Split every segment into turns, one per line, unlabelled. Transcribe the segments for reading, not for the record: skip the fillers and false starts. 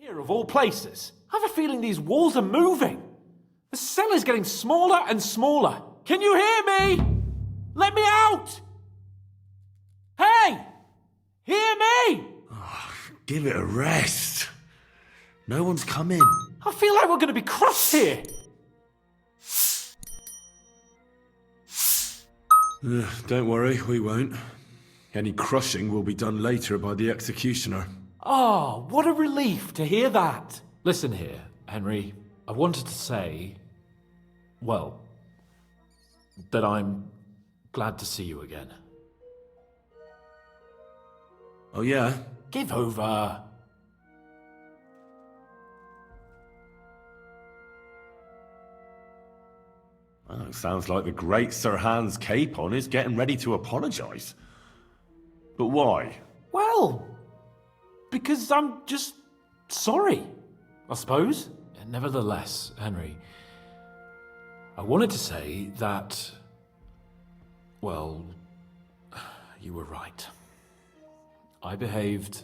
Here of all places. I have a feeling these walls are moving. The cell is getting smaller and smaller. Can you hear me? Let me out! Hey! Hear me!
Oh, give it a rest. No one's come in.
I feel like we're going to be crushed here.
Don't worry, we won't. Any crushing will be done later by the executioner.
Oh, what a relief to hear that. Listen here, Henry. I wanted to say, well, that I'm glad to see you again.
Oh, yeah?
Give over.
Well, it sounds like the great Sir Hans Capon is getting ready to apologise. But why?
Well, because I'm just sorry, I suppose. Nevertheless, Henry, I wanted to say that, well, you were right. I behaved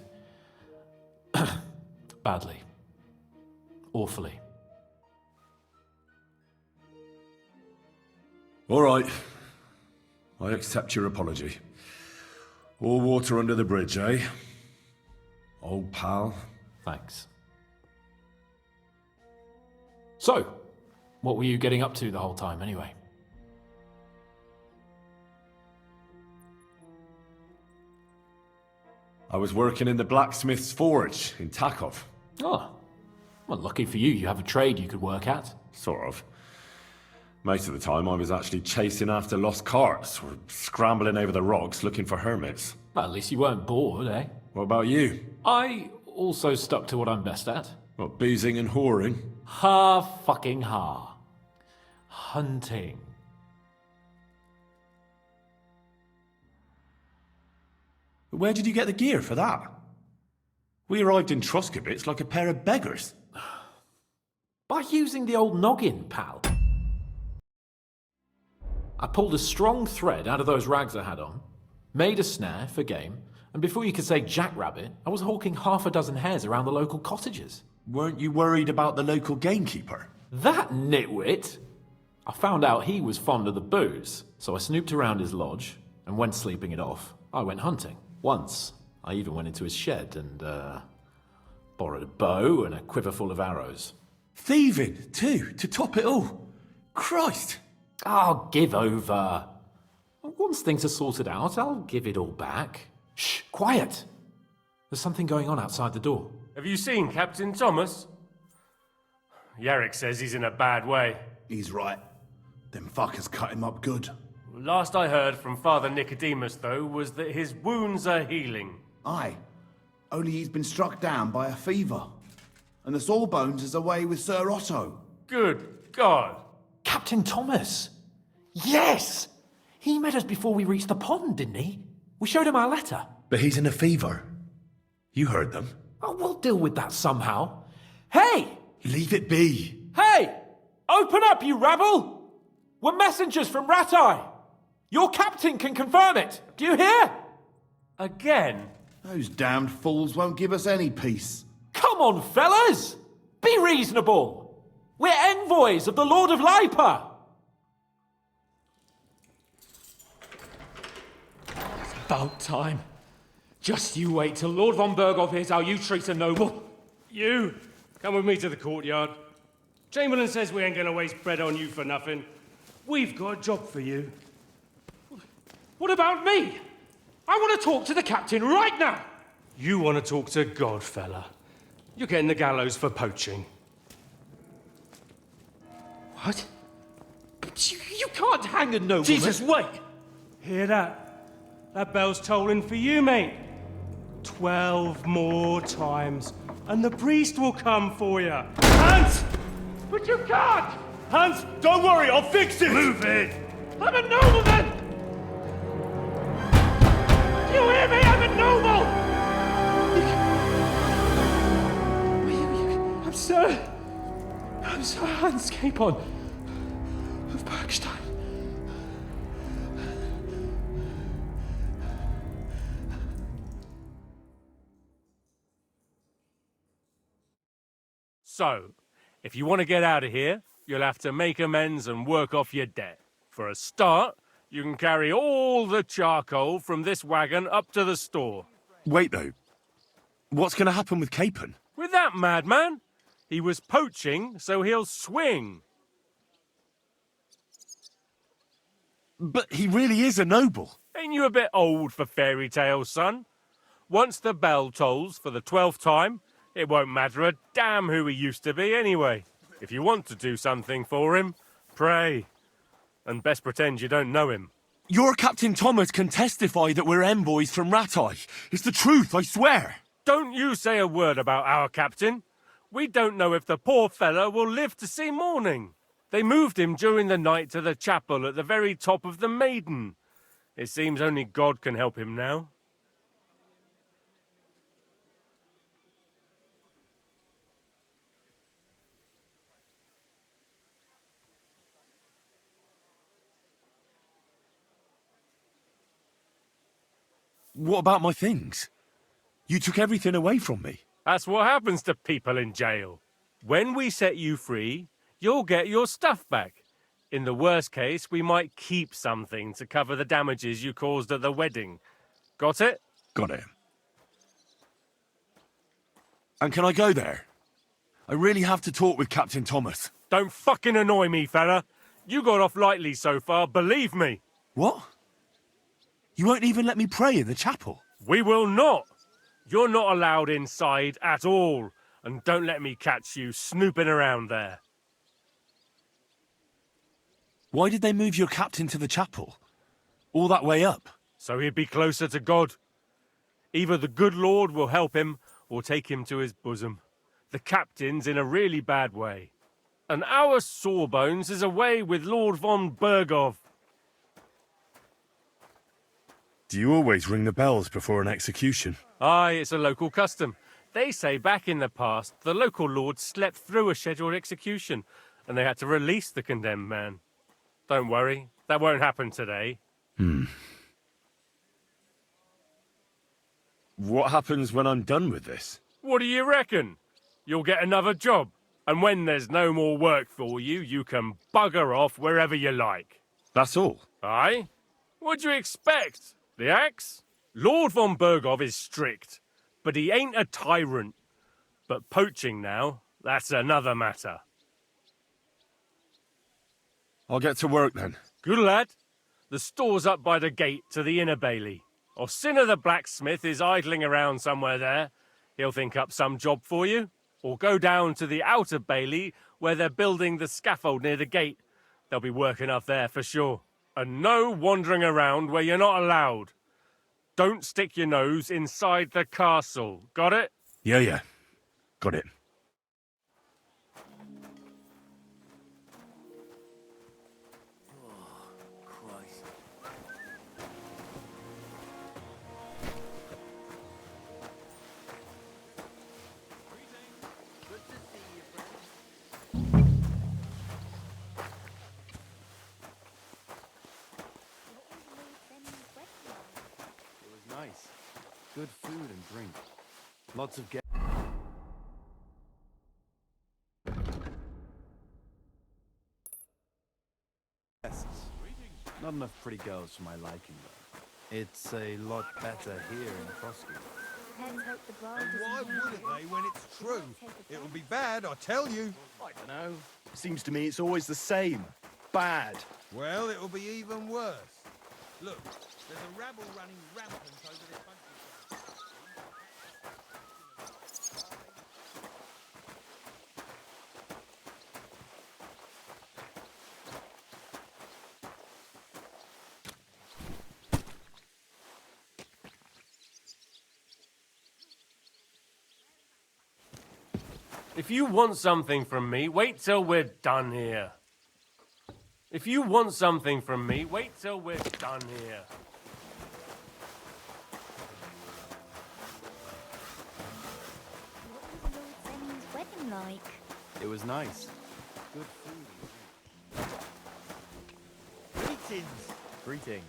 badly. Awfully.
All right. I accept your apology. All water under the bridge, eh? Old pal.
Thanks. So, what were you getting up to the whole time, anyway?
I was working in the blacksmith's forge in Takov.
Oh, well, lucky for you, you have a trade you could work at.
Sort of. Most of the time I was actually chasing after lost carts or scrambling over the rocks looking for hermits.
Well, at least you weren't bored, eh?
What about you?
I also stuck to what I'm best at.
What, boozing and whoring?
Fucking hunting.
Where did you get the gear for that? We arrived in Troskowitz like a pair of beggars.
By using the old noggin, pal. I pulled a strong thread out of those rags I had on, made a snare for game, and before you could say jackrabbit, I was hawking half a dozen hares around the local cottages.
Weren't you worried about the local gamekeeper?
That nitwit! I found out he was fond of the booze, so I snooped around his lodge, and when sleeping it off, I went hunting. Once, I even went into his shed and, borrowed a bow and a quiver full of arrows.
Thieving, too, to top it all. Christ!
Oh, give over. Once things are sorted out, I'll give it all back. Shh, quiet! There's something going on outside the door.
Have you seen Captain Thomas? Yarrick says he's in a bad way.
He's right. Them fuckers cut him up good.
Last I heard from Father Nicodemus, though, was that his wounds are healing.
Aye. Only he's been struck down by a fever. And the Sawbones is away with Sir Otto.
Good God!
Captain Thomas! Yes! He met us before we reached the pond, didn't he? We showed him our letter.
But he's in a fever. You heard them.
Oh, we'll deal with that somehow. Hey!
Leave it be.
Hey! Open up, you rabble! We're messengers from Ratai. Your captain can confirm it. Do you hear?
Again?
Those damned fools won't give us any peace.
Come on, fellas! Be reasonable! We're envoys of the Lord of Lipa!
It's about time. Just you wait till Lord von Berghoff hears how you treat a noble.
You! Come with me to the courtyard. Chamberlain says we ain't gonna waste bread on you for nothing. We've got a job for you.
What about me? I want to talk to the captain right now.
You want to talk to God, fella. You're getting the gallows for poaching.
What? But you can't hang a nobleman.
Jesus, wait! Hear that? That bell's tolling for you, mate. 12 more times, and the priest will come for you. Hans!
But you can't!
Hans, don't worry, I'll fix it! Move it!
I'm a nobleman! Do you hear me? I'm a noble! I'm Sir Hans Capon of Bergstein.
So, if you want to get out of here, you'll have to make amends and work off your debt. For a start, you can carry all the charcoal from this wagon up to the store.
Wait, though. What's going to happen with Capon?
With that madman, he was poaching, so he'll swing.
But he really is a noble.
Ain't you a bit old for fairy tales, son? Once the bell tolls for the 12th time, it won't matter a damn who he used to be anyway. If you want to do something for him, pray. And best pretend you don't know him.
Your Captain Thomas can testify that we're envoys from Ratai. It's the truth, I swear.
Don't you say a word about our captain. We don't know if the poor fella will live to see morning. They moved him during the night to the chapel at the very top of the Maiden. It seems only God can help him now.
What about my things? You took everything away from me.
That's what happens to people in jail. When we set you free, you'll get your stuff back. In the worst case, we might keep something to cover the damages you caused at the wedding. Got it?
Got it. And can I go there? I really have to talk with Captain Thomas.
Don't fucking annoy me, fella. You got off lightly so far, believe me.
What? You won't even let me pray in the chapel?
We will not. You're not allowed inside at all. And don't let me catch you snooping around there.
Why did they move your captain to the chapel? All that way up?
So he'd be closer to God. Either the good Lord will help him, or take him to his bosom. The captain's in a really bad way. And our Sawbones is away with Lord von Bergov.
Do you always ring the bells before an execution?
Aye, it's a local custom. They say back in the past, the local lord slept through a scheduled execution, and they had to release the condemned man. Don't worry, that won't happen today.
What happens when I'm done with this?
What do you reckon? You'll get another job, and when there's no more work for you, you can bugger off wherever you like.
That's all?
Aye? What'd you expect? The axe? Lord von Bergov is strict, but he ain't a tyrant. But poaching now, that's another matter.
I'll get to work then.
Good lad. The store's up by the gate to the inner bailey. Orsina the blacksmith is idling around somewhere there. He'll think up some job for you. Or go down to the outer bailey where they're building the scaffold near the gate. They'll be working up there for sure. And no wandering around where you're not allowed. Don't stick your nose inside the castle. Got it?
Yeah. Got it.
Nice. Good food and drink. Lots of guests. Not enough pretty girls for my liking, though. It's a lot better here in Frosty.
Why wouldn't they when it's true? It will be bad, I tell you.
I don't know. Seems to me it's always the same. Bad.
Well, it will be even worse. Look, there's a rabble running rampant over this countryside.
If you want something from me, wait till we're done here. If you want something from me, wait till we're done here.
What was Lord Zen's wedding like?
It was nice. Good food.
Greetings.
Greetings.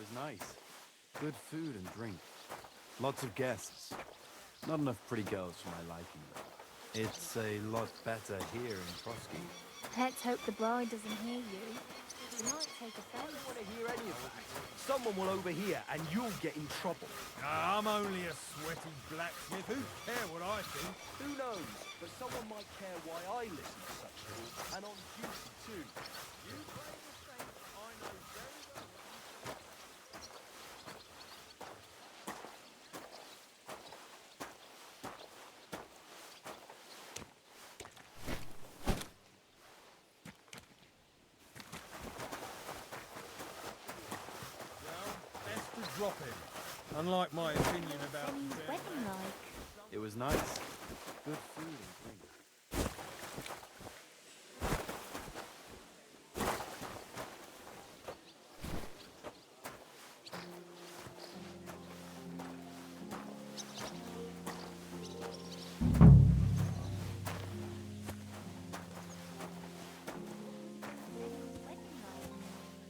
was nice. Good food and drink. Lots of guests. Not enough pretty girls for my liking, though. It's a lot better here in Trotsky.
Let's hope the bride doesn't hear you. She might take offense.
Want to hear any of that? Someone will overhear and you'll get in trouble.
I'm only a sweaty blacksmith. Who care what I think?
Who knows? But someone might care why I listen to such things, and on duty too.
You play the saint, I know very well. Best to drop it. Unlike my opinion about
What's Benny's wedding like?
It was nice. Good food and drink.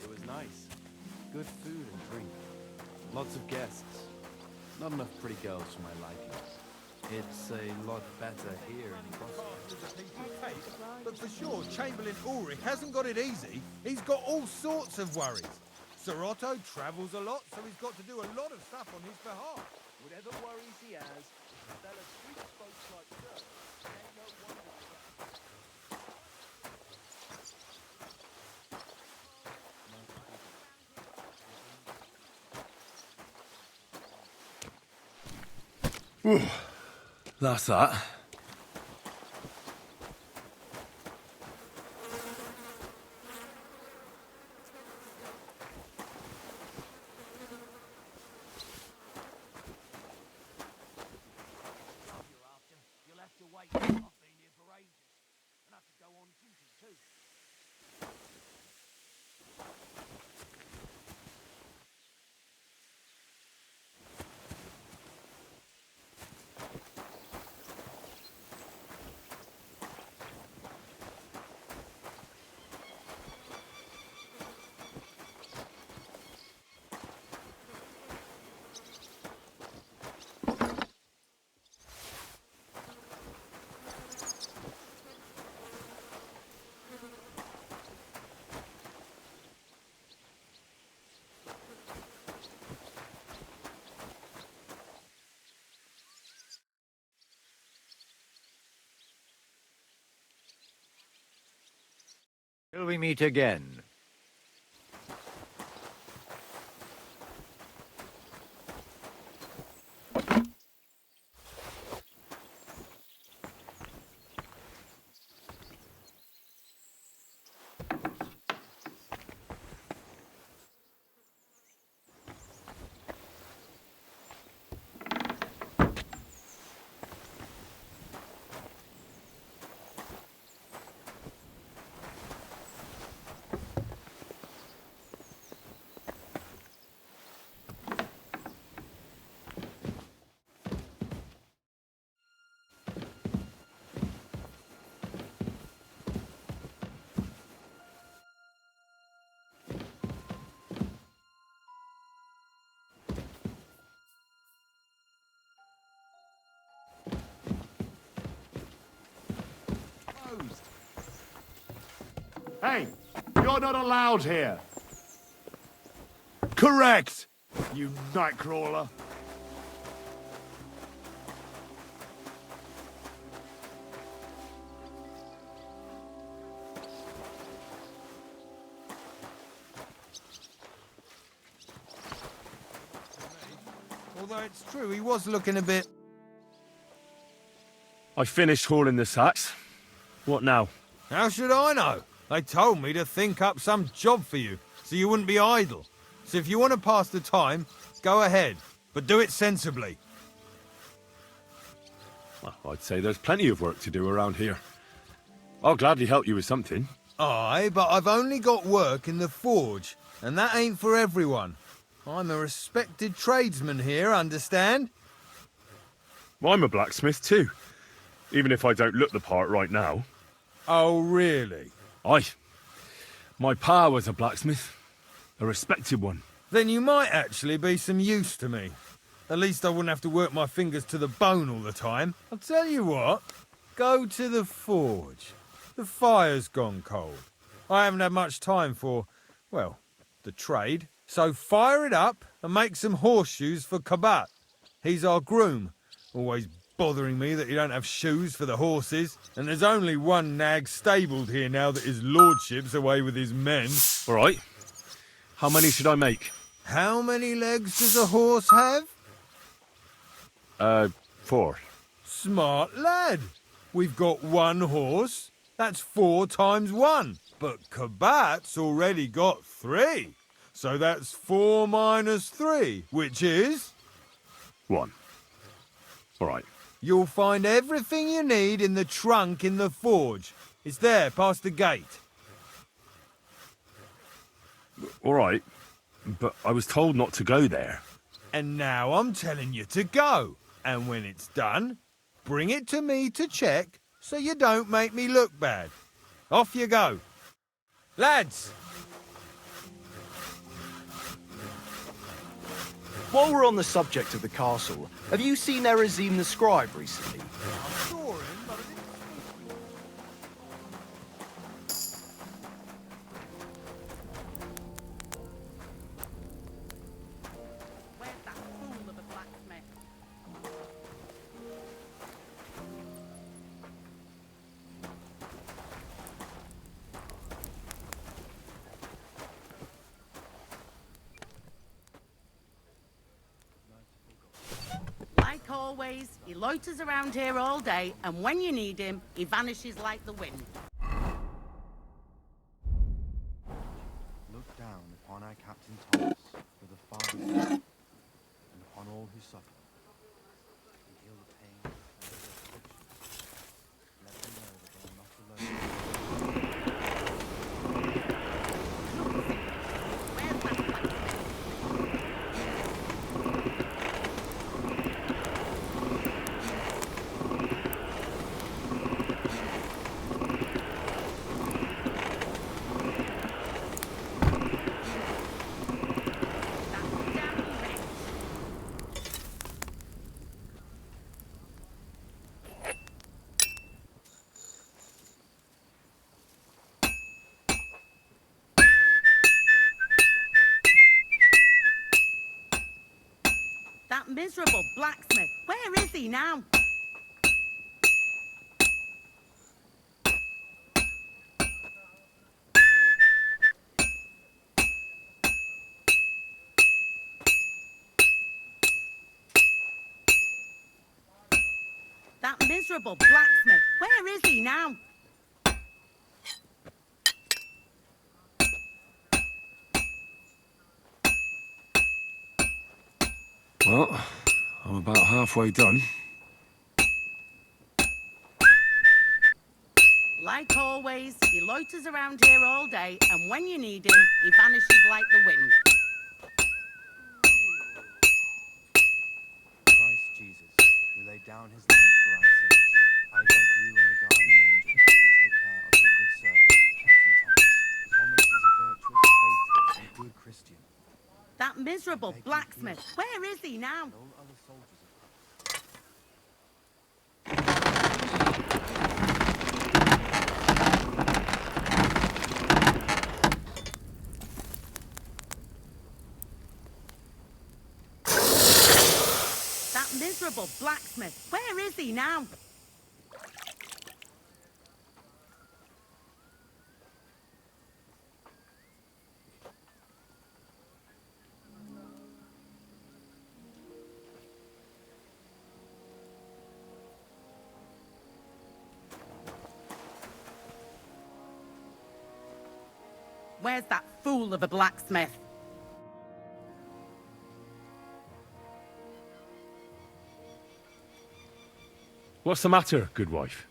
It was nice. Good food and drink. Lots of guests. Not enough pretty girls for my liking. It's a lot better here in Crossroads.
But for sure, Chamberlain Ulrich hasn't got it easy. He's got all sorts of worries. Sir Otto travels a lot, so he's got to do a lot of stuff on his behalf.
Whatever worries he has, they'll have sweet folks like Sir. Ain't no wonder.
That's that.
You'll have to wait. I've been here for ages. And have to go on duty too.
Till we meet again.
Hey, you're not allowed here.
Correct!
You nightcrawler.
Although it's true, he was looking a bit...
I finished hauling the sacks. What now?
How should I know? They told me to think up some job for you, so you wouldn't be idle. So if you want to pass the time, go ahead, but do it sensibly.
Well, I'd say there's plenty of work to do around here. I'll gladly help you with something.
Aye, but I've only got work in the forge, and that ain't for everyone. I'm a respected tradesman here, understand?
Well, I'm a blacksmith too, even if I don't look the part right now.
Oh, really?
Aye. My pa was a blacksmith, a respected one.
Then you might actually be some use to me. At least I wouldn't have to work my fingers to the bone all the time. I'll tell you what, go to the forge. The fire's gone cold. I haven't had much time for, well, the trade. So fire it up and make some horseshoes for Kabat. He's our groom, always bothering me that you don't have shoes for the horses. And there's only one nag stabled here now that his lordship's away with his men.
All right. How many should I make?
How many legs does a horse have?
4.
Smart lad. We've got one horse. That's 4 times 1. But Kabat's already got 3. So that's 4 minus 3, which is...
1. All right.
You'll find everything you need in the trunk in the forge. It's there, past the gate.
All right. But I was told not to go there.
And now I'm telling you to go. And when it's done, bring it to me to check so you don't make me look bad. Off you go. Lads!
While we're on the subject of the castle, have you seen RYZEN the scribe recently?
Like always, he loiters around here all day, and when you need him, he vanishes like the wind.
Look down upon our Captain Thomas with a father and upon all who suffer. And heal the pain and the affliction. Let them know that they are not alone.
That miserable blacksmith, where is he now? That miserable blacksmith, where is he now?
Well, I'm about halfway done.
Like always, he loiters around here all day, and when you need him, he vanishes like the wind.
Christ Jesus, who laid down his life for our sins, I beg you and the guardian angel to take care of your good servant, Captain Thomas. Thomas is a virtuous, faithful, and good Christian.
That miserable blacksmith, where is he now?
And all other soldiers
That miserable blacksmith, where is he now? Where's that fool of a blacksmith?
What's the matter, good wife?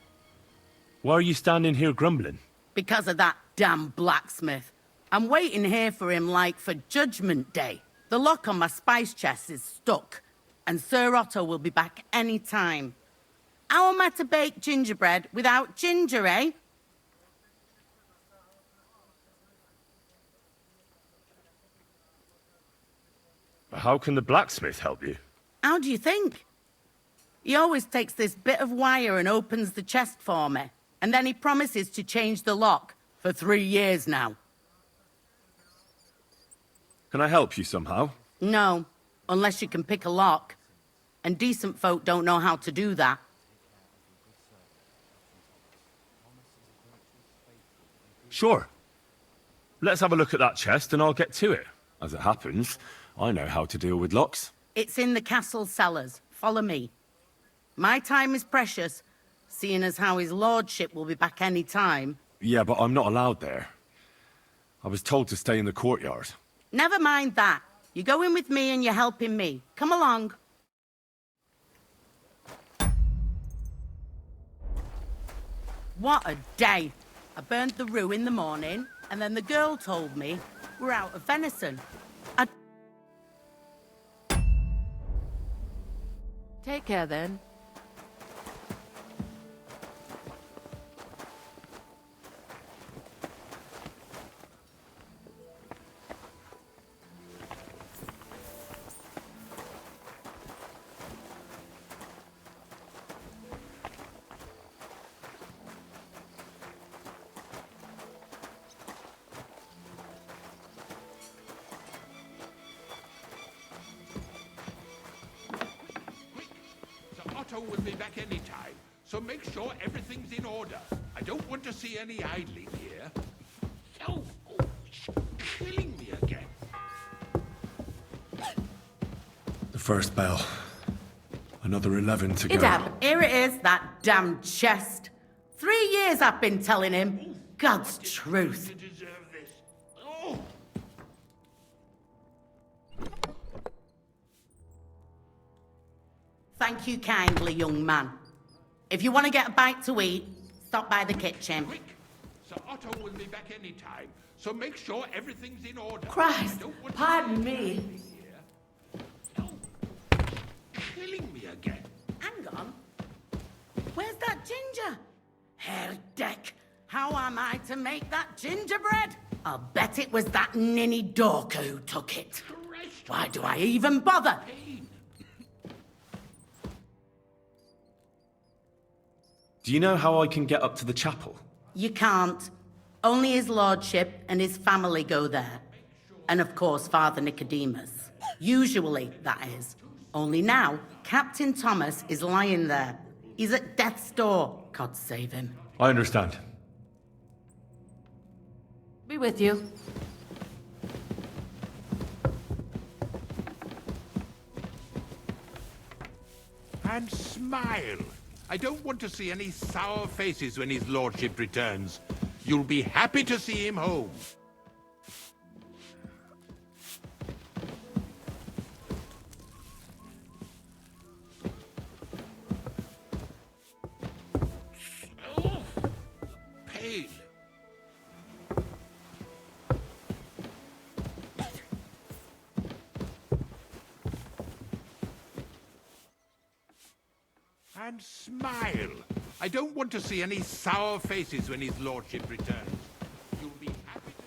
Why are you standing here grumbling?
Because of that damn blacksmith. I'm waiting here for him like for Judgment Day. The lock on my spice chest is stuck, and Sir Otto will be back any time. How am I to bake gingerbread without ginger, eh?
How can the blacksmith help you?
How do you think? He always takes this bit of wire and opens the chest for me. And then he promises to change the lock for 3 years now.
Can I help you somehow?
No, unless you can pick a lock. And decent folk don't know how to do that.
Sure. Let's have a look at that chest and I'll get to it. As it happens, I know how to deal with locks.
It's in the castle cellars. Follow me. My time is precious, seeing as how his lordship will be back any time.
Yeah, but I'm not allowed there. I was told to stay in the courtyard.
Never mind that. You're going with me and you're helping me. Come along. What a day. I burned the rue in the morning, and then the girl told me we're out of venison.
Take care then.
Otto will be back any time, so make sure everything's in order. I don't want to see any idling here. Oh, killing me again.
The first bell. Another 11 to go.
Idab, here it is, that damn chest. 3 years I've been telling him. God's truth. Thank you kindly, young man. If you want to get a bite to eat, stop by the kitchen.
Quick! Sir Otto will be back any time, so make sure everything's in order.
Christ, pardon me.
Killing me again.
Hang on. Where's that ginger? Herdeck, how am I to make that gingerbread? I'll bet it was that ninny Dorker who took it. Why do I even bother?
Do you know how I can get up to the chapel?
You can't. Only his lordship and his family go there. And of course, Father Nicodemus. Usually, that is. Only now, Captain Thomas is lying there. He's at death's door. God save him.
I understand.
Be with you.
And smile. I don't want to see any sour faces when his lordship returns. You'll be happy to see him home. Oh, pain. And smile. I don't want to see any sour faces when his lordship returns. You'll be happy to...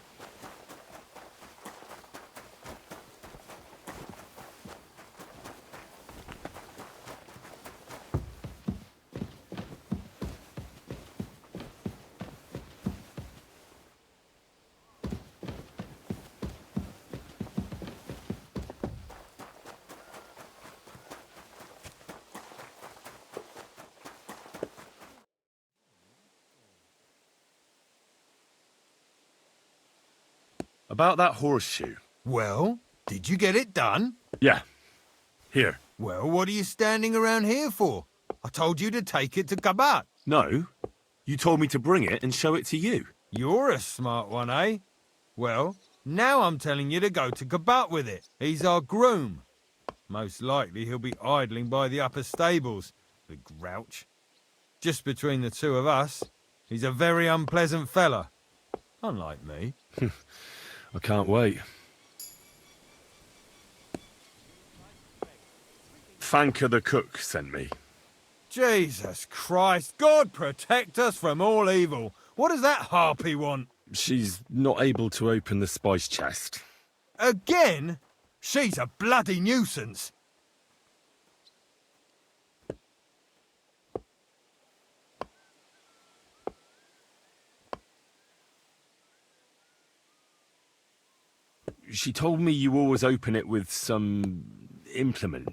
About that horseshoe.
Well, did you get it done?
Yeah. Here.
Well, what are you standing around here for? I told you to take it to Kabat.
No. You told me to bring it and show it to you.
You're a smart one, eh? Well, now I'm telling you to go to Kabat with it. He's our groom. Most likely he'll be idling by the upper stables, the grouch. Just between the two of us, he's a very unpleasant fella. Unlike me.
I can't wait. Fanka the cook sent me.
Jesus Christ, God protect us from all evil. What does that harpy want?
She's not able to open the spice chest.
Again? She's a bloody nuisance.
She told me you always open it with some implement.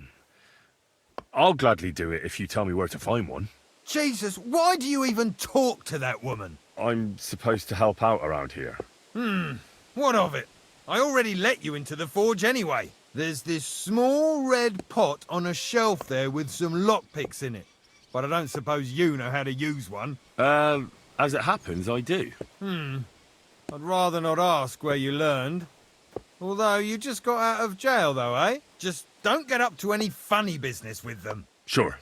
I'll gladly do it if you tell me where to find one.
Jesus, why do you even talk to that woman?
I'm supposed to help out around here.
What of it? I already let you into the forge anyway. There's this small red pot on a shelf there with some lockpicks in it. But I don't suppose you know how to use one.
As it happens, I do.
I'd rather not ask where you learned. Although you just got out of jail though, eh? Just don't get up to any funny business with them.
Sure.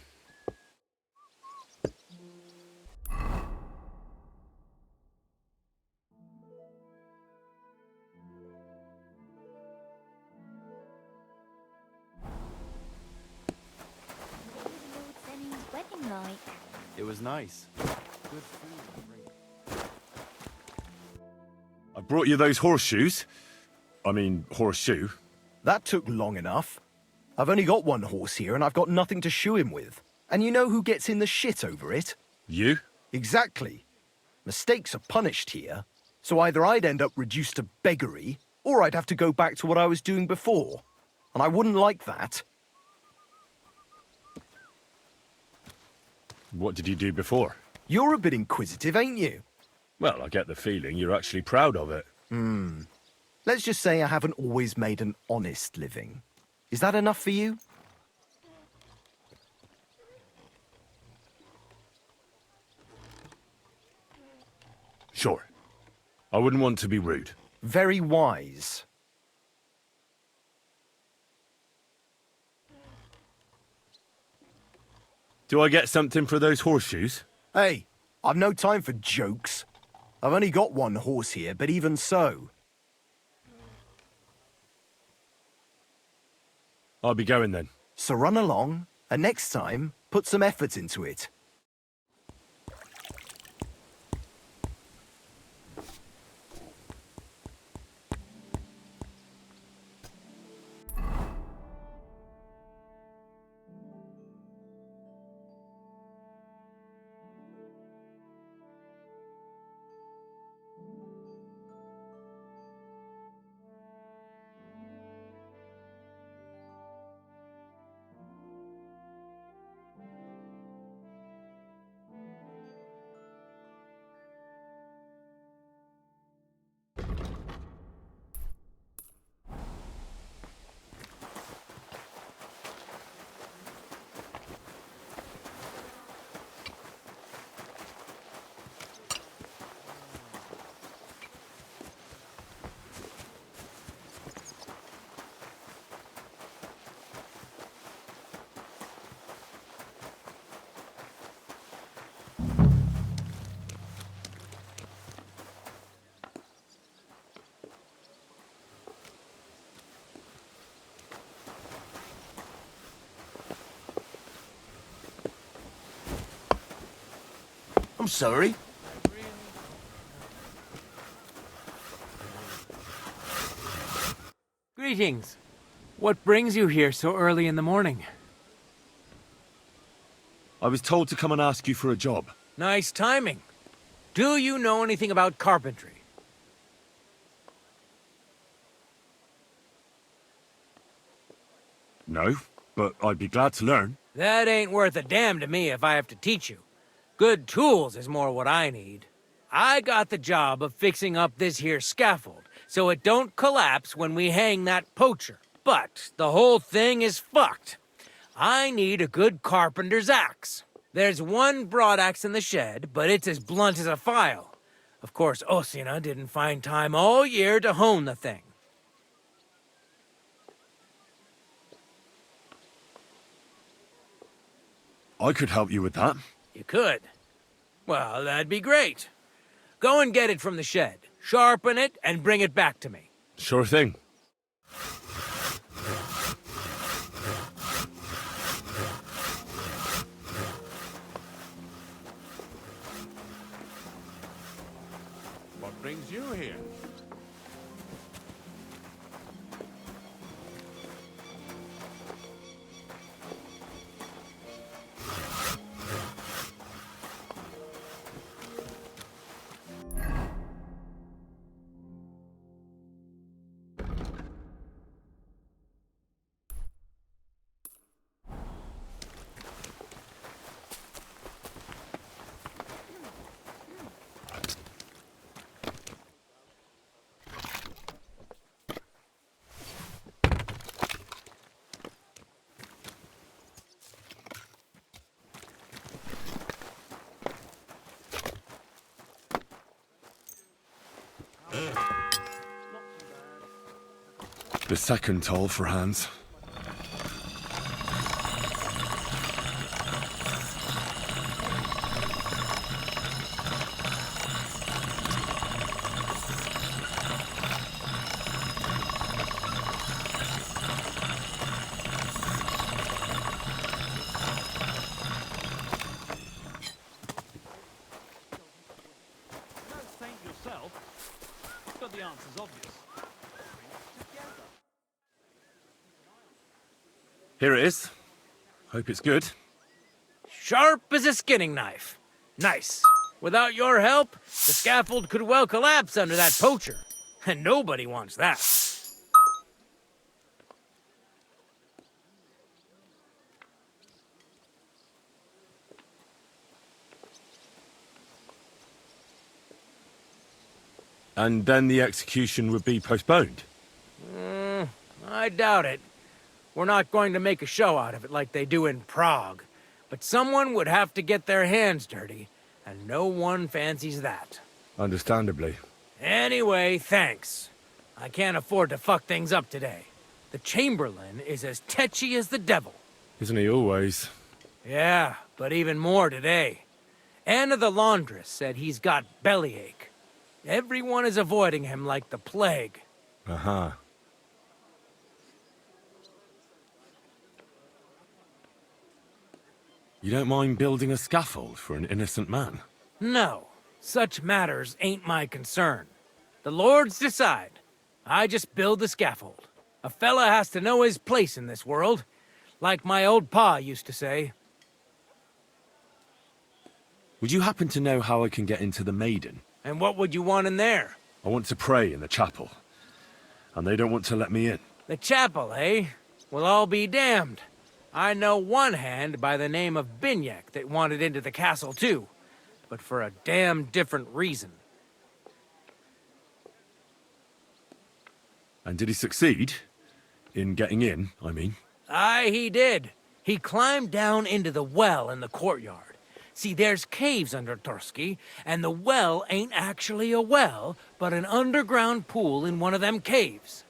Wedding like?
It was nice. Good food and drink.
I brought you those horseshoes. I mean, horseshoe.
That took long enough. I've only got one horse here and I've got nothing to shoe him with. And you know who gets in the shit over it?
You?
Exactly. Mistakes are punished here, so either I'd end up reduced to beggary, or I'd have to go back to what I was doing before. And I wouldn't like that.
What did you do before?
You're a bit inquisitive, ain't you?
Well, I get the feeling you're actually proud of it.
Let's just say I haven't always made an honest living. Is that enough for you?
Sure. I wouldn't want to be rude.
Very wise.
Do I get something for those horseshoes?
Hey, I've no time for jokes. I've only got one horse here, but even so.
I'll be going then.
So run along, and next time, put some effort into it. I'm sorry.
Greetings. What brings you here so early in the morning?
I was told to come and ask you for a job.
Nice timing. Do you know anything about carpentry?
No, but I'd be glad to learn.
That ain't worth a damn to me if I have to teach you. Good tools is more what I need. I got the job of fixing up this here scaffold, so it don't collapse when we hang that poacher. But the whole thing is fucked. I need a good carpenter's axe. There's one broadaxe in the shed, but it's as blunt as a file. Of course, Osina didn't find time all year to hone the thing.
I could help you with that.
You could? Well, that'd be great. Go and get it from the shed, sharpen it, and bring it back to me.
Sure thing.
What brings you here?
The second toll for Hans.
Don't think yourself, but the answer's obvious.
Here it is. Hope it's good.
Sharp as a skinning knife. Nice. Without your help, the scaffold could well collapse under that poacher. And nobody wants that.
And then the execution would be postponed.
I doubt it. We're not going to make a show out of it like they do in Prague. But someone would have to get their hands dirty, and no one fancies that.
Understandably.
Anyway, thanks. I can't afford to fuck things up today. The Chamberlain is as tetchy as the devil.
Isn't he always?
Yeah, but even more today. Anna the laundress said he's got bellyache. Everyone is avoiding him like the plague.
Uh-huh. You don't mind building a scaffold for an innocent man?
No, such matters ain't my concern. The lords decide. I just build the scaffold. A fella has to know his place in this world, like my old pa used to say.
Would you happen to know how I can get into the Maiden?
And what would you want in there?
I want to pray in the chapel, and they don't want to let me in.
The chapel, eh? Well, I'll be damned. I know one hand by the name of Binyek that wanted into the castle too, but for a damn different reason.
And did he succeed? In getting in, I mean?
Aye, he did. He climbed down into the well in the courtyard. See, there's caves under Tursky, and the well ain't actually a well, but an underground pool in one of them caves.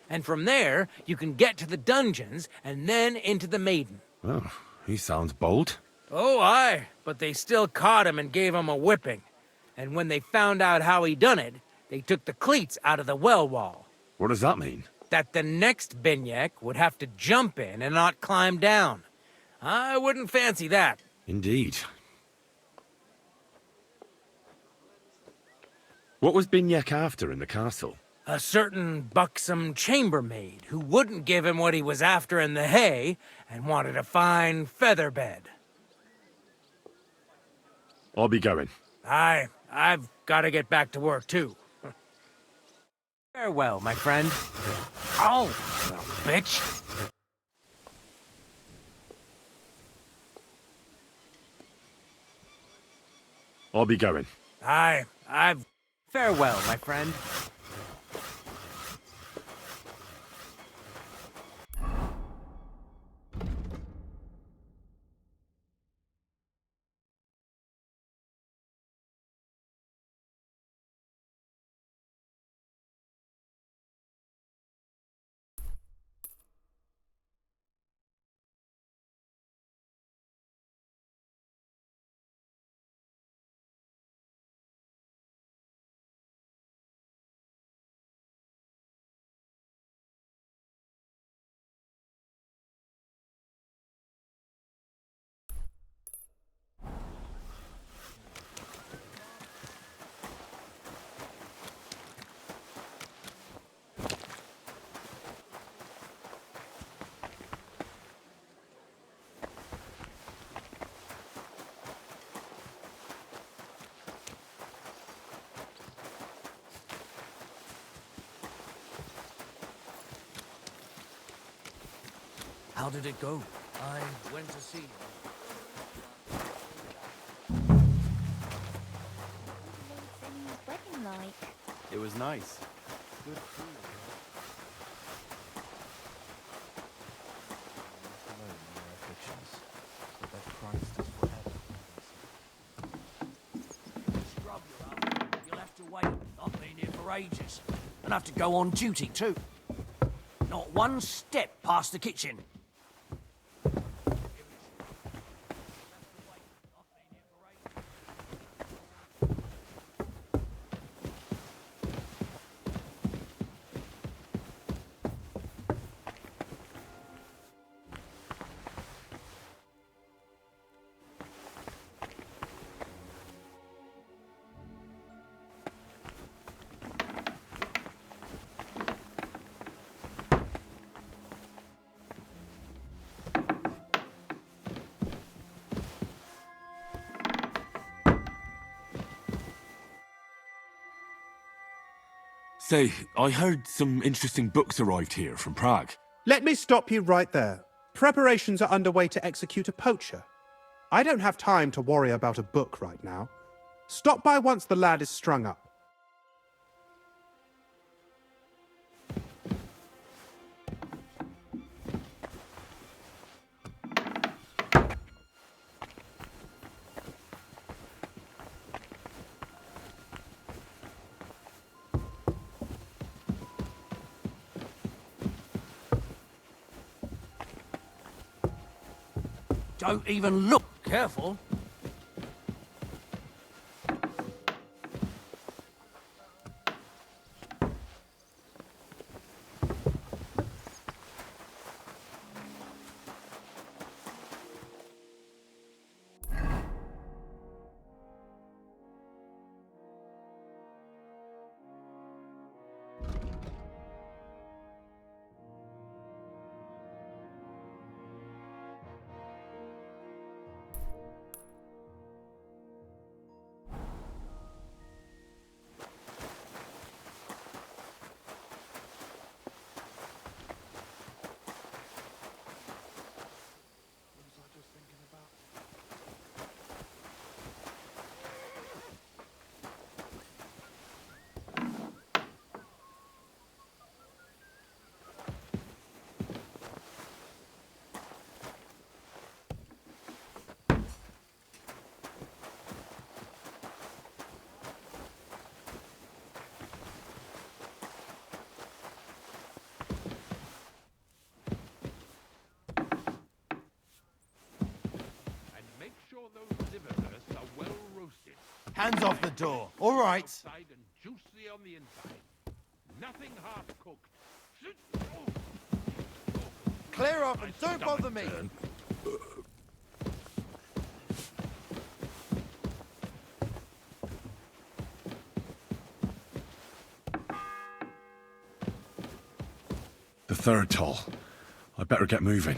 And from there, you can get to the dungeons, and then into the Maiden.
Oh, he sounds bold.
Oh, aye, but they still caught him and gave him a whipping. And when they found out how he done it, they took the cleats out of the well wall.
What does that mean?
That the next Binyek would have to jump in and not climb down. I wouldn't fancy that.
Indeed. What was Binyek after in the castle?
A certain buxom chambermaid who wouldn't give him what he was after in the hay and wanted a fine feather bed.
I'll be going.
Aye, I've got to get back to work too. Farewell, my friend. Oh, little bitch.
I'll be going.
Aye, I've... Farewell, my friend.
How did it go? I went to see you.
Wedding like.
It was nice. Good food. Alone in their afflictions, so that Christ is forever.
Scrub you up. You'll have to wait. I've been here for ages. And have to go on duty too. Not one step past the kitchen.
Say, I heard some interesting books arrived here from Prague.
Let me stop you right there. Preparations are underway to execute a poacher. I don't have time to worry about a book right now. Stop by once the lad is strung up.
Don't even look. Careful.
Make sure those liver are well roasted.
Hands off the door. All right.
Outside and juicy on the inside. Nothing half cooked.
Clear off and don't bother me.
The third toll. I better get moving.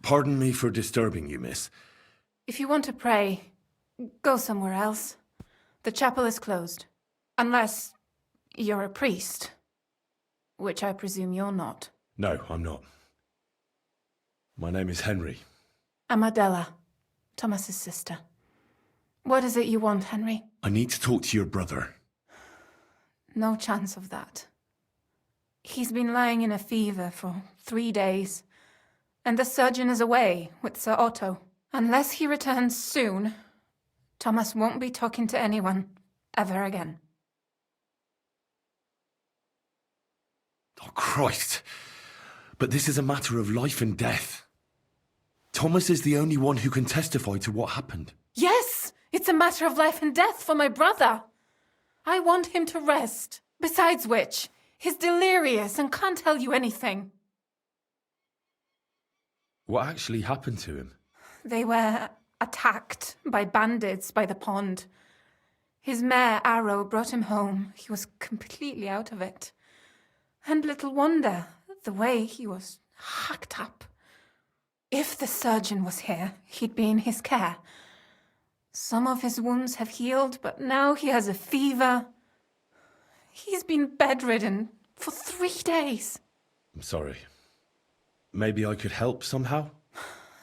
Pardon me for disturbing you, miss.
If you want to pray, go somewhere else. The chapel is closed. Unless you're a priest. Which I presume you're not.
No, I'm not. My name is Henry.
I'm Adela, Thomas's sister. What is it you want, Henry?
I need to talk to your brother.
No chance of that. He's been lying in a fever for 3 days, and the surgeon is away with Sir Otto. Unless he returns soon, Thomas won't be talking to anyone ever again.
Oh, Christ. But this is a matter of life and death. Thomas is the only one who can testify to what happened.
Yes! It's a matter of life and death for my brother. I want him to rest. Besides which, he's delirious and can't tell you anything.
What actually happened to him?
They were attacked by bandits by the pond. His mare, Arrow, brought him home. He was completely out of it. And little wonder, the way he was hacked up. If the surgeon was here, he'd be in his care. Some of his wounds have healed, but now he has a fever. He's been bedridden for 3 days.
I'm sorry. Maybe I could help somehow?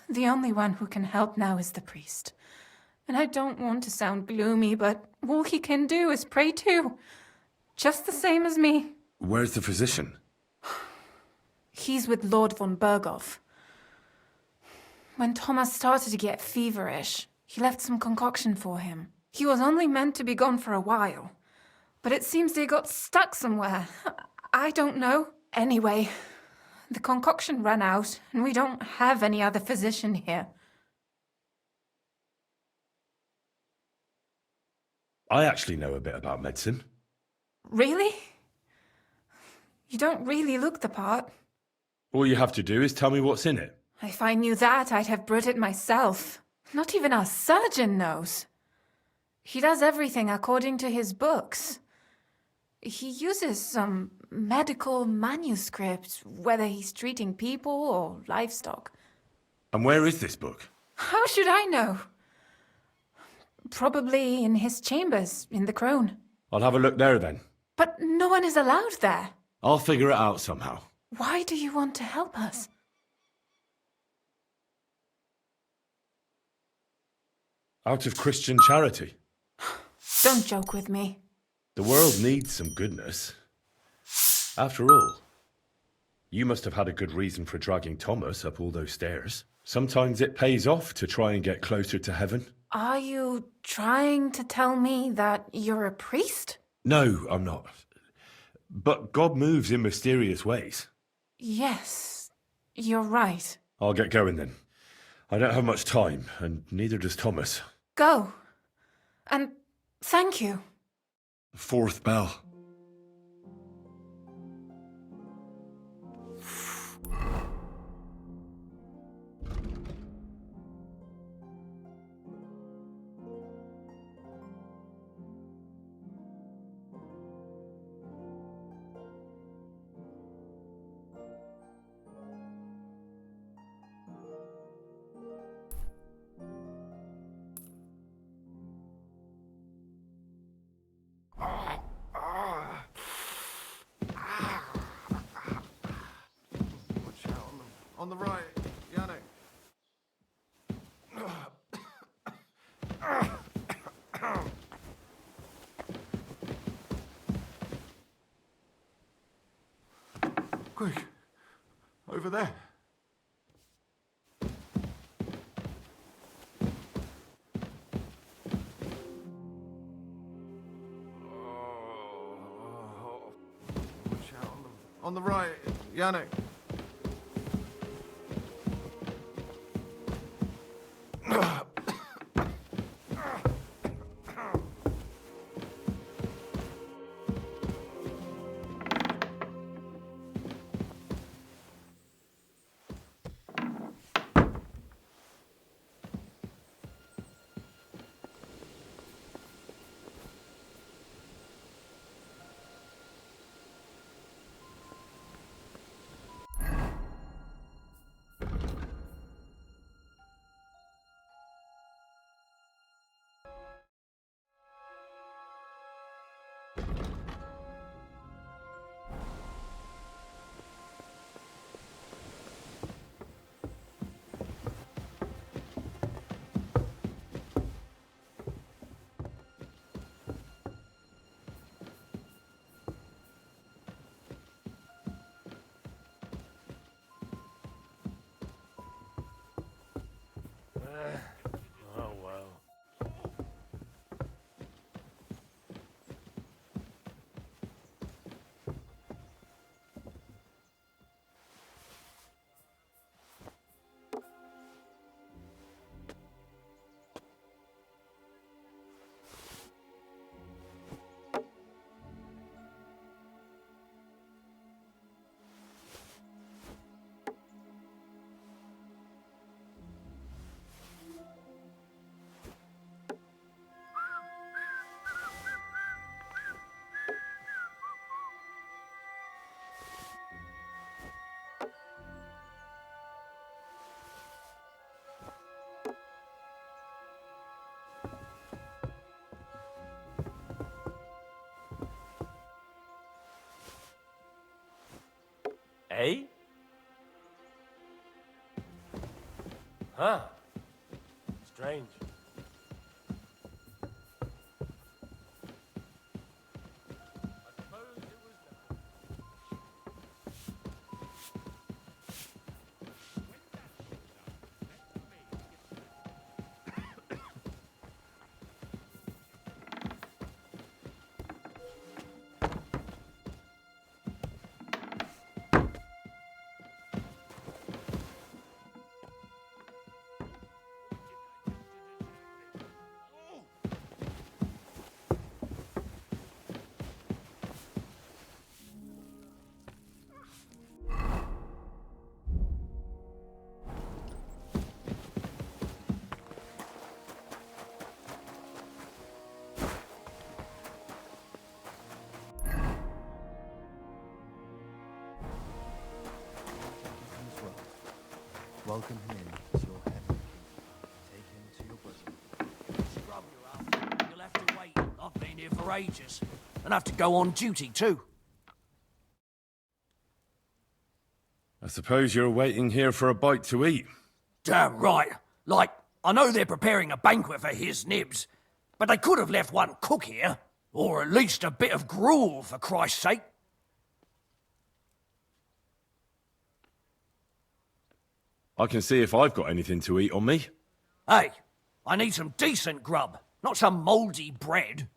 The only one who can help now is the priest. And I don't want to sound gloomy, but all he can do is pray too. Just the same as me.
Where's the physician?
He's with Lord von Berghoff. When Thomas started to get feverish, he left some concoction for him. He was only meant to be gone for a while, but it seems they got stuck somewhere. I don't know. Anyway, the concoction ran out, and we don't have any other physician here.
I actually know a bit about medicine.
Really? You don't really look the part.
All you have to do is tell me what's in it.
If I knew that, I'd have brewed it myself. Not even our surgeon knows. He does everything according to his books. He uses some medical manuscript, whether he's treating people or livestock.
And where is this book?
How should I know? Probably in his chambers, in the Crone.
I'll have a look there then.
But no one is allowed there.
I'll figure it out somehow.
Why do you want to help us?
Out of Christian charity.
Don't joke with me.
The world needs some goodness. After all, you must have had a good reason for dragging Thomas up all those stairs. Sometimes it pays off to try and get closer to heaven.
Are you trying to tell me that you're a priest?
No, I'm not. But God moves in mysterious ways.
Yes, you're right.
I'll get going then. I don't have much time, and neither does Thomas.
Go. And thank you.
Fourth bell.
On the right, Yannick.
Quick. Over there.
Watch out on the right, Yannick.
Eh? Huh. Strange.
Welcome him in as your heavenly king. Take him to your bosom.
Scrub you up. You'll have to wait. I've been here for ages. And have to go on duty too.
I suppose you're waiting here for a bite to eat.
Damn right. Like, I know they're preparing a banquet for his nibs, but they could have left one cook here. Or at least a bit of gruel, for Christ's sake.
I can see if I've got anything to eat on me.
Hey, I need some decent grub, not some mouldy bread.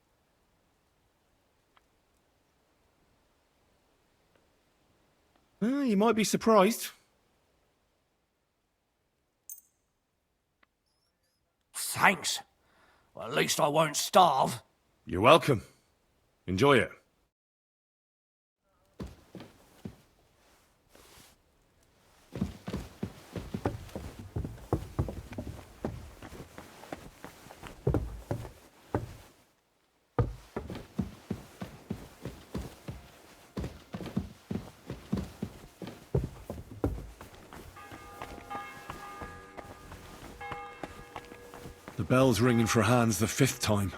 You might be surprised.
Thanks. Well, at least I won't starve.
You're welcome. Enjoy it. The bell's ringing for Hans the 5th time.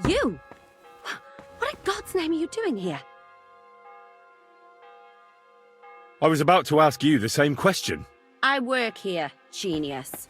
You? What in God's name are you doing here?
I was about to ask you the same question.
I work here, genius.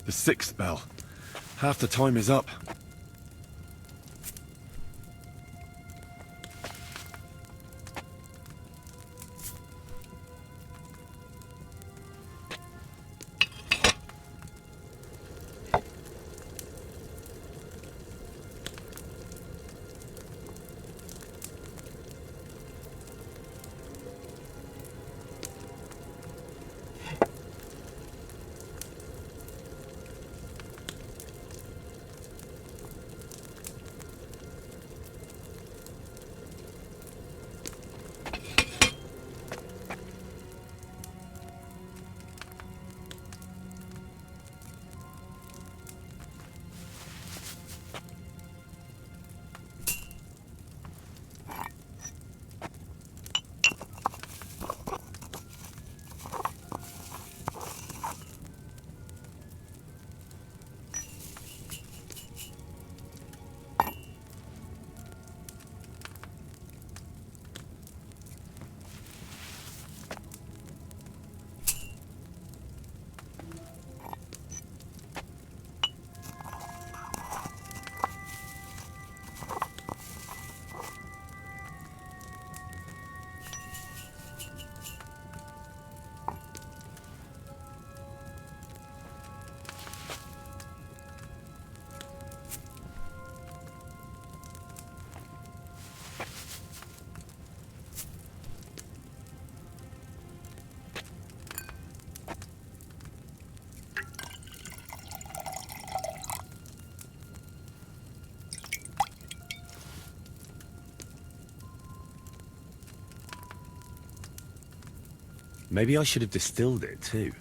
The 6th bell. Half the time is up. Maybe I should have distilled it too.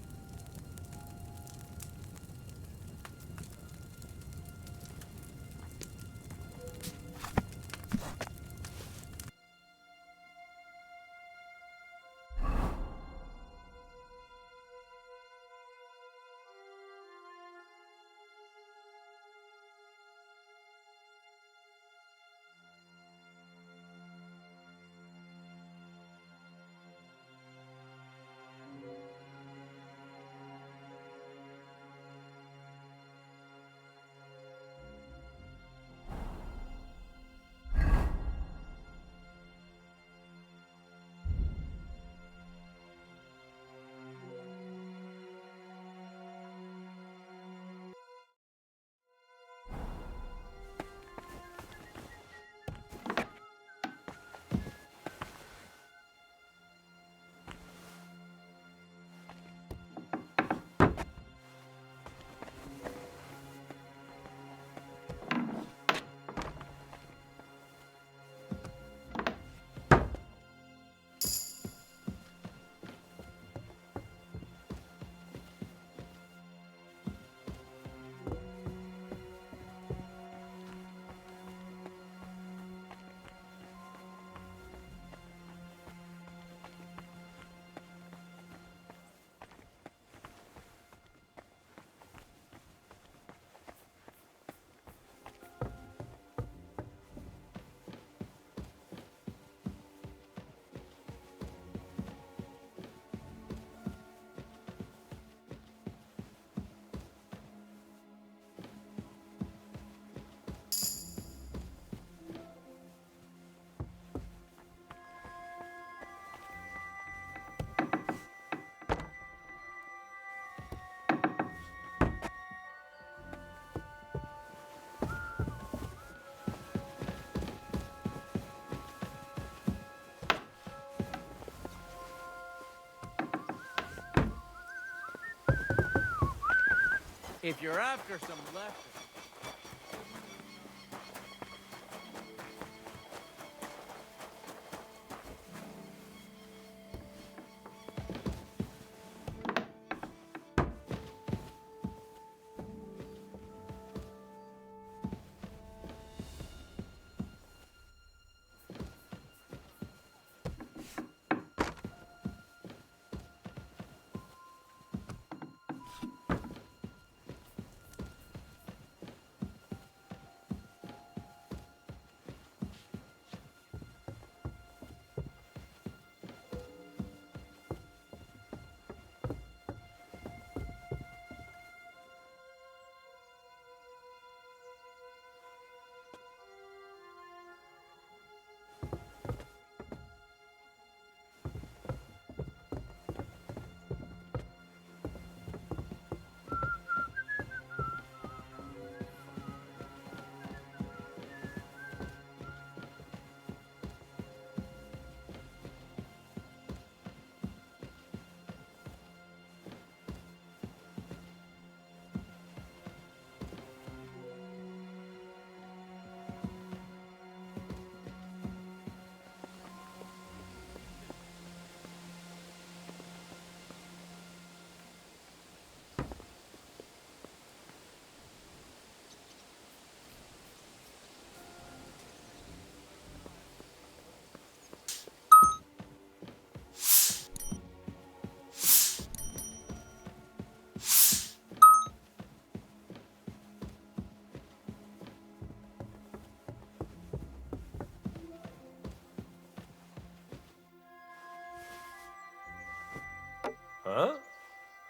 If you're after some left.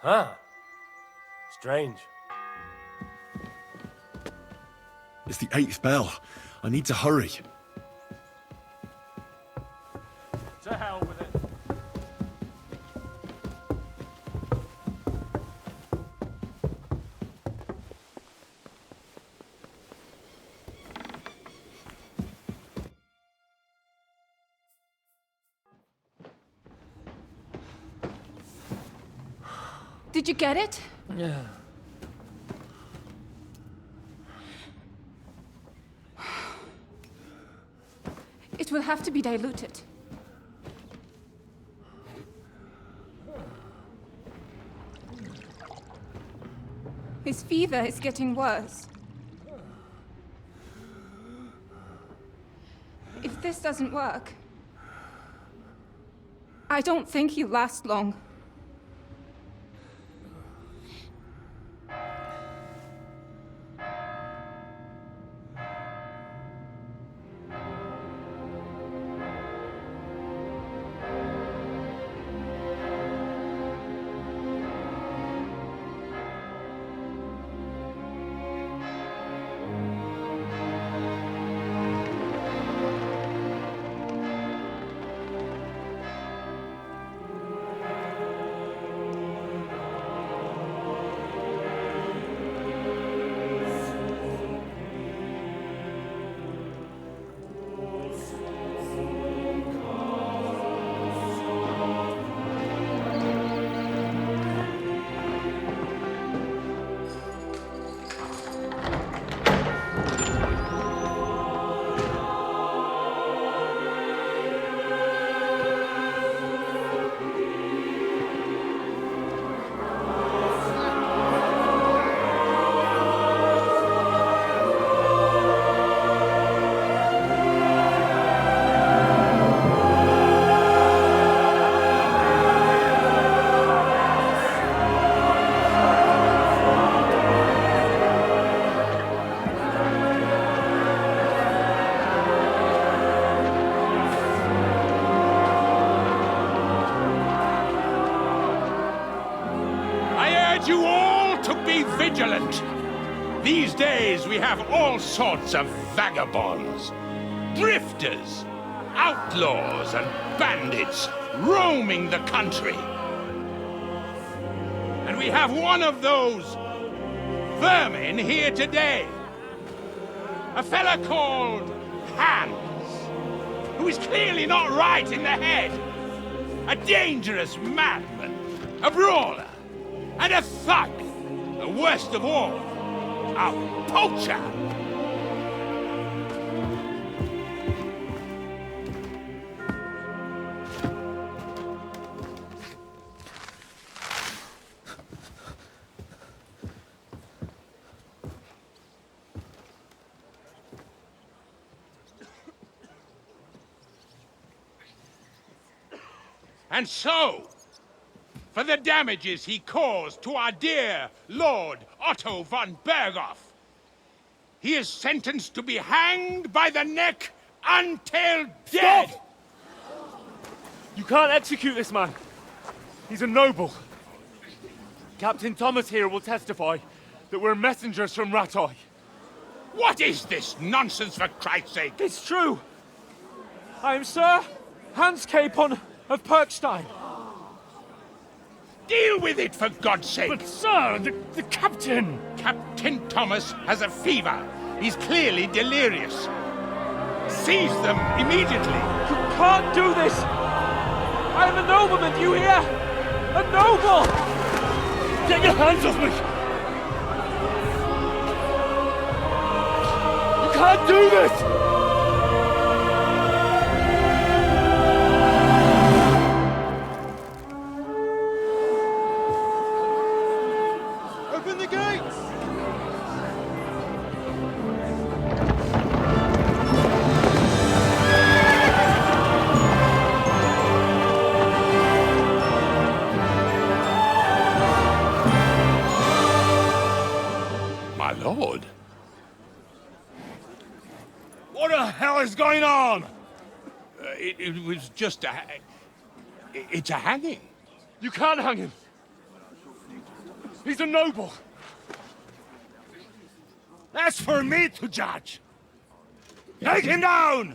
Huh. Strange.
It's the 8th bell. I need to hurry.
To hell with it.
Did you get it?
Yeah.
It will have to be diluted. His fever is getting worse. If this doesn't work, I don't think he'll last long.
You all to be vigilant. These days we have all sorts of vagabonds, drifters, outlaws and bandits roaming the country. And we have one of those vermin here today. A fella called Hans, who is clearly not right in the head. A dangerous madman, a brawler, and a thug, the worst of all, a poacher. And so, for the damages he caused to our dear Lord Otto von Berghoff, he is sentenced to be hanged by the neck until dead!
Stop! You can't execute this man. He's a noble. Captain Thomas here will testify that we're messengers from Ratoi.
What is this nonsense, for Christ's sake?
It's true. I am Sir Hans Capon of Perkstein.
Deal with it, for God's sake!
But, sir, the captain...
Captain Thomas has a fever. He's clearly delirious. Seize them immediately.
You can't do this! I am a nobleman, do you hear? A noble! Get your hands off me! You can't do this!
Open the gates!
My lord.
What the hell is going on?
It was just a... It's a hanging.
You can't hang him.
He's a noble. That's for me to judge. Take him down!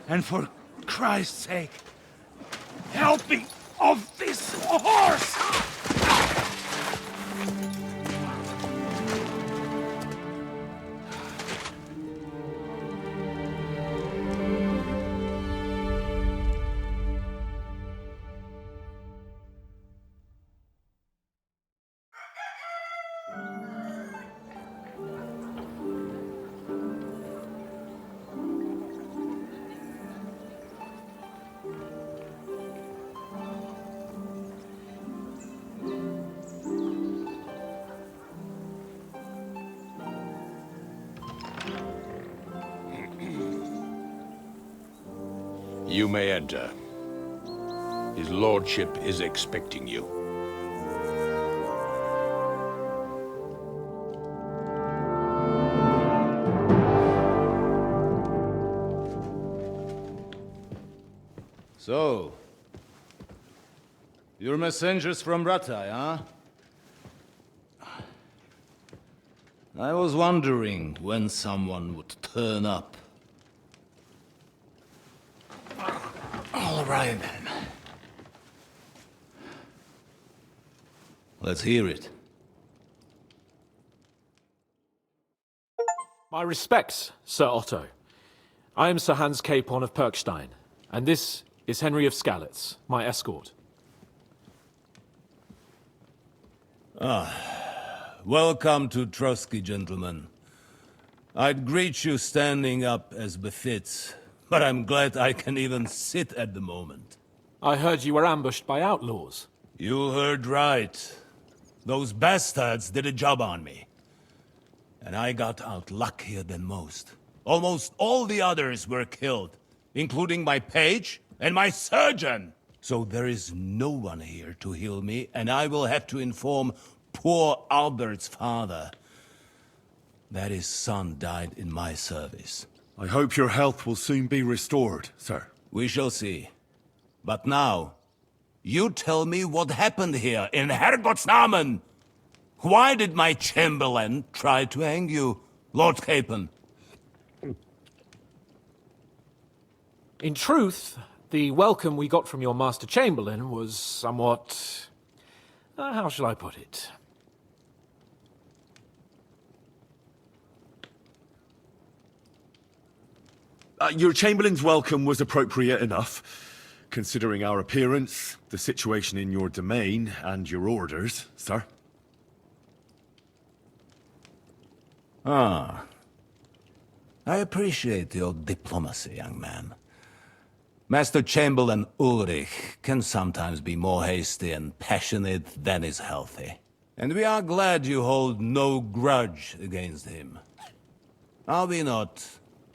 And for Christ's sake, help me off this horse!
You may enter. His lordship is expecting you.
So, you're messengers from Rattay, huh? I was wondering when someone would turn up. All right, then. Let's hear it.
My respects, Sir Otto. I am Sir Hans Capon of Perkstein, and this is Henry of Skalitz, my escort.
Welcome to Trotsky, gentlemen. I'd greet you standing up as befits, but I'm glad I can even sit at the moment.
I heard you were ambushed by outlaws.
You heard right. Those bastards did a job on me. And I got out luckier than most. Almost all the others were killed, including my page and my surgeon. So there is no one here to heal me, and I will have to inform poor Albert's father that his son died in my service.
I hope your health will soon be restored, sir.
We shall see. But now, you tell me what happened here in Herrgottsnamen. Why did my Chamberlain try to hang you, Lord Capon?
In truth, the welcome we got from your Master Chamberlain was somewhat... how shall I put it?
Your Chamberlain's welcome was appropriate enough, considering our appearance, the situation in your domain, and your orders, sir.
I appreciate your diplomacy, young man. Master Chamberlain Ulrich can sometimes be more hasty and passionate than is healthy. And we are glad you hold no grudge against him. Are we not,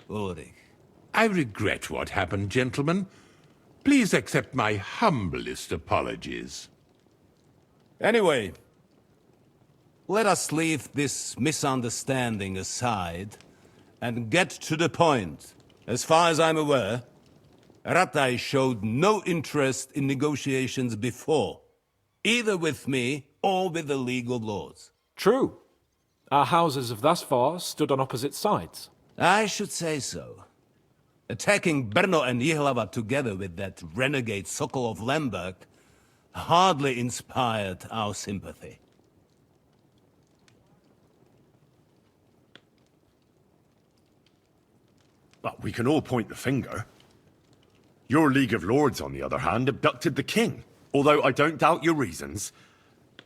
Ulrich?
I regret what happened, gentlemen. Please accept my humblest apologies.
Anyway, let us leave this misunderstanding aside and get to the point. As far as I'm aware, Rattay showed no interest in negotiations before, either with me or with the League of Lords.
True. Our houses have thus far stood on opposite sides.
I should say so. Attacking Brno and Jihlava together with that renegade Sokol of Lemberg hardly inspired our sympathy.
But we can all point the finger. Your League of Lords, on the other hand, abducted the king. Although I don't doubt your reasons,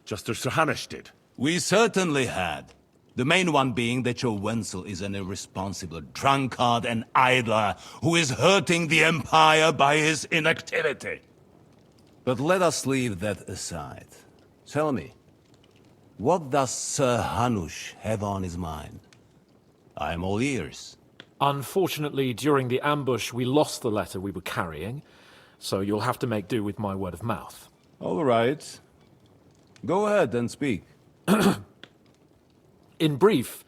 just as Sir Hanush did.
We certainly had. The main one being that your Wenzel is an irresponsible drunkard and idler who is hurting the Empire by his inactivity. But let us leave that aside. Tell me, what does Sir Hanush have on his mind? I am all ears.
Unfortunately, during the ambush, we lost the letter we were carrying, so you'll have to make do with my word of mouth.
All right. Go ahead and speak.
In brief,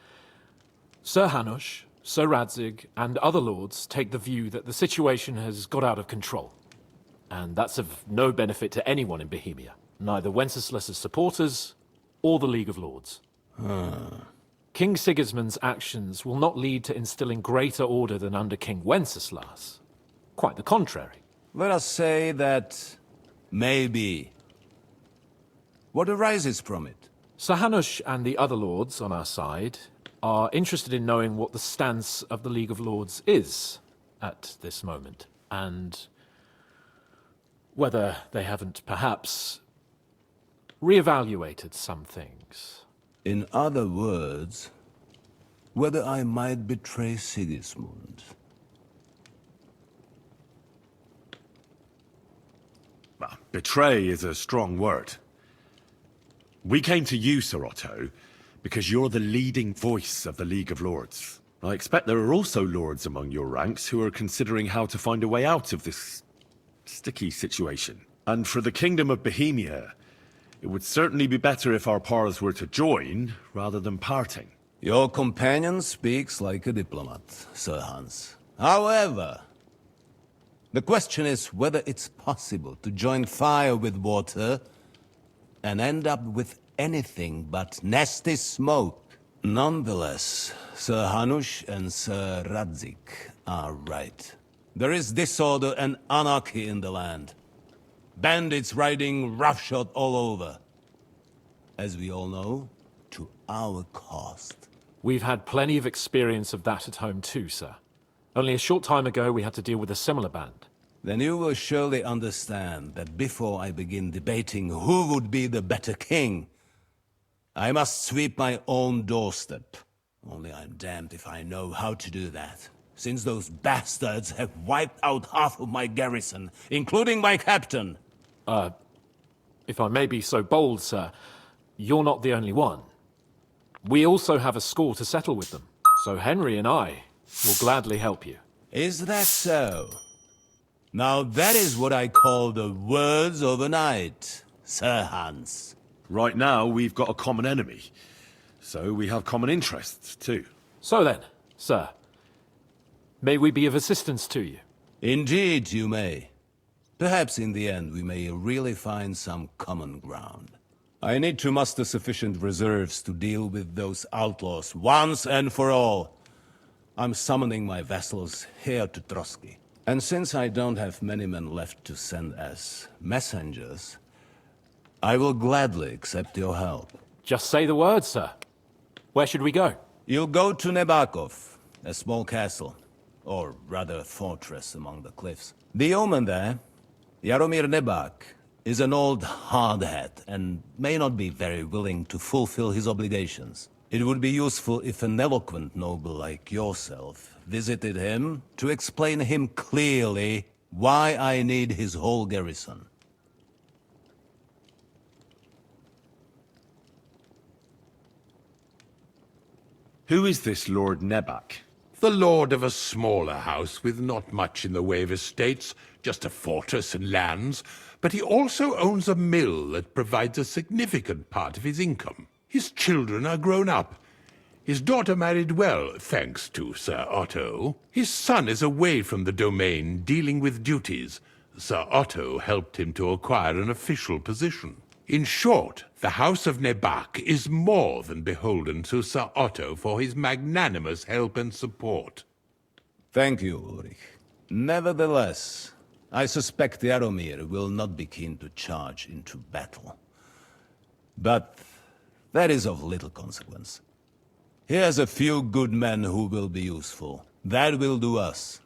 Sir Hanush, Sir Radzig, and other lords take the view that the situation has got out of control. And that's of no benefit to anyone in Bohemia. Neither Wenceslas's supporters or the League of Lords. King Sigismund's actions will not lead to instilling greater order than under King Wenceslas. Quite the contrary.
Let us say that maybe. What arises from it?
Sir Hanush and the other lords on our side are interested in knowing what the stance of the League of Lords is at this moment, and whether they haven't perhaps reevaluated some things.
In other words, whether I might betray Sigismund.
Betray is a strong word. We came to you, Sir Otto, because you're the leading voice of the League of Lords. I expect there are also lords among your ranks who are considering how to find a way out of this sticky situation. And for the Kingdom of Bohemia, it would certainly be better if our paths were to join rather than parting.
Your companion speaks like a diplomat, Sir Hans. However, the question is whether it's possible to join fire with water and end up with anything but nasty smoke. Nonetheless, Sir Hanush and Sir Radzik are right. There is disorder and anarchy in the land. Bandits riding roughshod all over. As we all know, to our cost.
We've had plenty of experience of that at home too, sir. Only a short time ago we had to deal with a similar band.
Then you will surely understand that before I begin debating who would be the better king, I must sweep my own doorstep. Only I'm damned if I know how to do that, since those bastards have wiped out half of my garrison, including my captain.
If I may be so bold, sir, you're not the only one. We also have a score to settle with them, so Henry and I will gladly help you.
Is that so? Now that is what I call the words of a knight, Sir Hans.
Right now, we've got a common enemy, so we have common interests too.
So then, sir, may we be of assistance to you?
Indeed you may. Perhaps in the end we may really find some common ground. I need to muster sufficient reserves to deal with those outlaws once and for all. I'm summoning my vassals here to Trotsky. And since I don't have many men left to send as messengers, I will gladly accept your help.
Just say the word, sir. Where should we go?
You'll go to Nebakov, a small castle, or rather fortress among the cliffs. The yeoman there, Jaromir Nebak, is an old hardhat and may not be very willing to fulfill his obligations. It would be useful if an eloquent noble like yourself visited him to explain him clearly why I need his whole garrison.
Who is this Lord Nebak?
The lord of a smaller house with not much in the way of estates, just a fortress and lands, but he also owns a mill that provides a significant part of his income. His children are grown up. His daughter married well, thanks to Sir Otto. His son is away from the domain, dealing with duties. Sir Otto helped him to acquire an official position. In short, the House of Nebak is more than beholden to Sir Otto for his magnanimous help and support.
Thank you, Ulrich. Nevertheless, I suspect Jaromir will not be keen to charge into battle. But that is of little consequence. He has a few good men who will be useful. That will do us.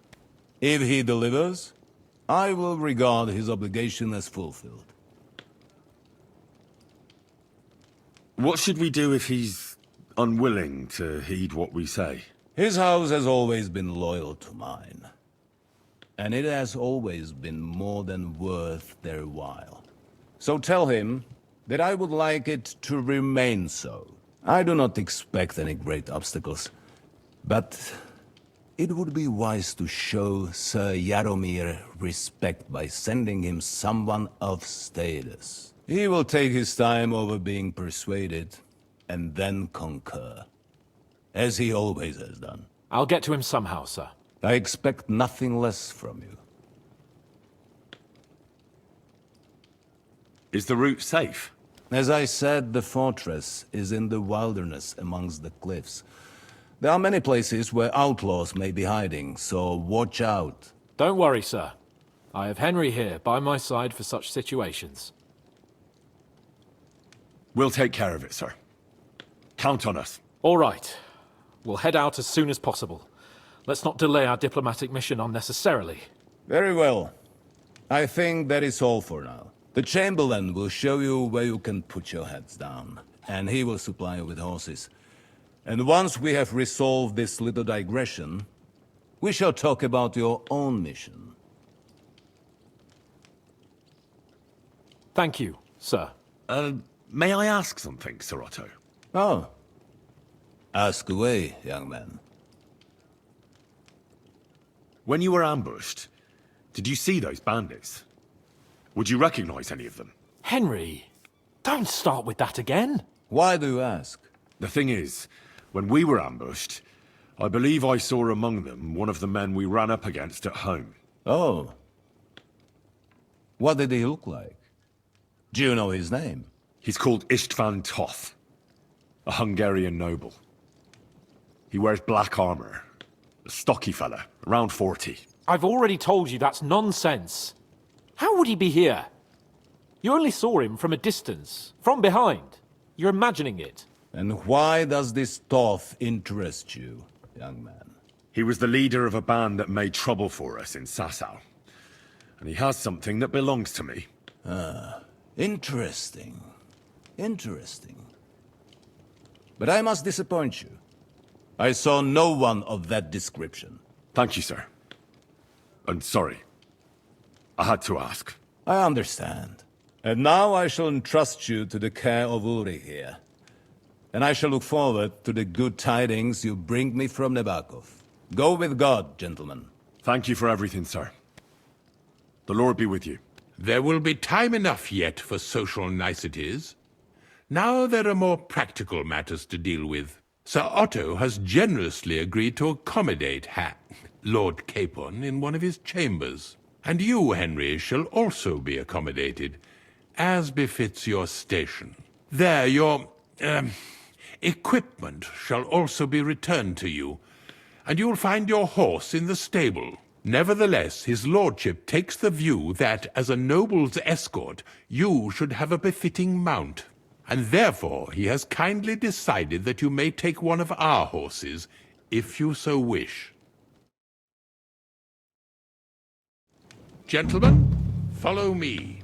If he delivers, I will regard his obligation as fulfilled.
What should we do if he's unwilling to heed what we say?
His house has always been loyal to mine. And it has always been more than worth their while. So tell him that I would like it to remain so. I do not expect any great obstacles, but it would be wise to show Sir Jaromir respect by sending him someone of status. He will take his time over being persuaded, and then concur. As he always has done.
I'll get to him somehow, sir.
I expect nothing less from you.
Is the route safe?
As I said, the fortress is in the wilderness amongst the cliffs. There are many places where outlaws may be hiding, so watch out.
Don't worry, sir. I have Henry here by my side for such situations.
We'll take care of it, sir. Count on us.
All right. We'll head out as soon as possible. Let's not delay our diplomatic mission unnecessarily.
Very well. I think that is all for now. The Chamberlain will show you where you can put your heads down, and he will supply you with horses. And once we have resolved this little digression, we shall talk about your own mission.
Thank you, sir.
May I ask something, Sir Otto?
Oh. Ask away, young man.
When you were ambushed, did you see those bandits? Would you recognize any of them?
Henry, don't start with that again.
Why do you ask?
The thing is, when we were ambushed, I believe I saw among them one of the men we ran up against at home.
Oh. What did he look like? Do you know his name?
He's called Istvan Toth, a Hungarian noble. He wears black armor. A stocky fella, around 40.
I've already told you that's nonsense. How would he be here? You only saw him from a distance, from behind. You're imagining it.
And why does this Toth interest you, young man?
He was the leader of a band that made trouble for us in Sasau. And he has something that belongs to me.
Ah, interesting. Interesting. But I must disappoint you. I saw no one of that description.
Thank you, sir. And sorry. I had to ask.
I understand. And now I shall entrust you to the care of Uri here. And I shall look forward to the good tidings you bring me from Nebakov. Go with God, gentlemen.
Thank you for everything, sir. The Lord be with you.
There will be time enough yet for social niceties. Now there are more practical matters to deal with. Sir Otto has generously agreed to accommodate Lord Capon in one of his chambers. And you, Henry, shall also be accommodated, as befits your station. There, your equipment shall also be returned to you, and you'll find your horse in the stable. Nevertheless, his lordship takes the view that, as a noble's escort, you should have a befitting mount. And therefore he has kindly decided that you may take one of our horses, if you so wish. Gentlemen, follow me.